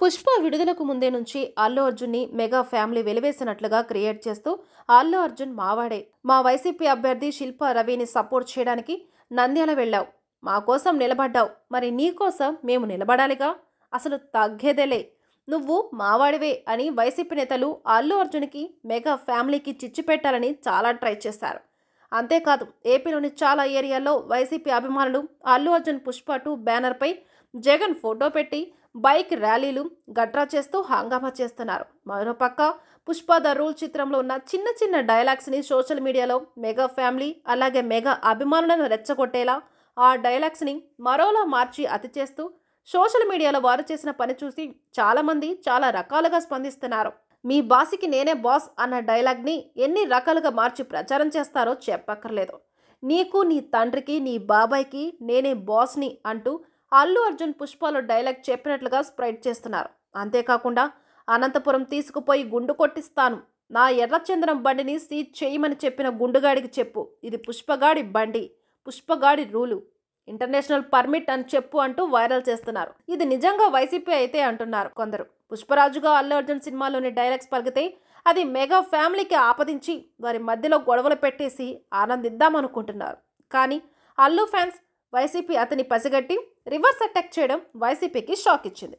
పుష్ప విడుదలకు ముందే నుంచి అల్లు అర్జున్ని మెగా ఫ్యామిలీ వెలివేసినట్లుగా క్రియేట్ చేస్తూ అల్లు అర్జున్ మావాడే, మా వైసీపీ అభ్యర్థి శిల్పా రవిని సపోర్ట్ చేయడానికి నంద్యాల వెళ్ళావు, మా కోసం నిలబడ్డావు, మరి నీ కోసం మేము నిలబడాలిగా, అసలు తగ్గేదేలే, నువ్వు మావాడివే అని వైసీపీ నేతలు అల్లు అర్జున్కి మెగా ఫ్యామిలీకి చిచ్చు పెట్టాలని చాలా ట్రై చేశారు. అంతేకాదు ఏపీలోని చాలా ఏరియాల్లో వైసీపీ అభిమానులు అల్లు అర్జున్ పుష్ప 2 బ్యానర్పై జగన్ ఫోటో పెట్టి బైక్ ర్యాలీలు గట్రా చేస్తూ హంగామా చేస్తున్నారు. మరోపక్క పుష్ప ద రూల్ చిత్రంలో ఉన్న చిన్న చిన్న డైలాగ్స్ని సోషల్ మీడియాలో మెగా ఫ్యామిలీ అలాగే మెగా అభిమానులను రెచ్చగొట్టేలా ఆ డైలాగ్స్ని మరోలా మార్చి అతి చేస్తూ సోషల్ మీడియాలో వారు చేసిన పని చూసి చాలామంది చాలా రకాలుగా స్పందిస్తున్నారు. మీ బాసికి నేనే బాస్ అన్న డైలాగ్ని ఎన్ని రకాలుగా మార్చి ప్రచారం చేస్తారో చెప్పక్కర్లేదు. నీకు, నీ తండ్రికి, నీ బాబాయ్కి నేనే బాస్ని అంటూ అల్లు అర్జున్ పుష్పలో డైలాగ్ చెప్పినట్లుగా స్ప్రెడ్ చేస్తున్నారు. అంతేకాకుండా అనంతపురం తీసుకుపోయి గుండు కొట్టిస్తాను, నా ఎర్రచంద్రం బండిని సీజ్ చేయమని చెప్పిన గుండుగాడికి చెప్పు, ఇది పుష్పగాడి బండి, పుష్పగాడి రూలు, ఇంటర్నేషనల్ పర్మిట్ అని చెప్పు అంటూ వైరల్ చేస్తున్నారు. ఇది నిజంగా వైసీపీ అయితే అంటున్నారు కొందరు. పుష్పరాజుగా అల్లు అర్జున్ సినిమాలోని డైలాగ్స్ పలికితే అది మెగా ఫ్యామిలీకి ఆపదించి వారి మధ్యలో గొడవలు పెట్టేసి ఆనందిద్దామనుకుంటున్నారు. కానీ అల్లు ఫ్యాన్స్ వైసీపీ అతని పసిగట్టి రివర్స్ అటాక్ చేయడం వైసీపీకి షాక్ ఇచ్చింది.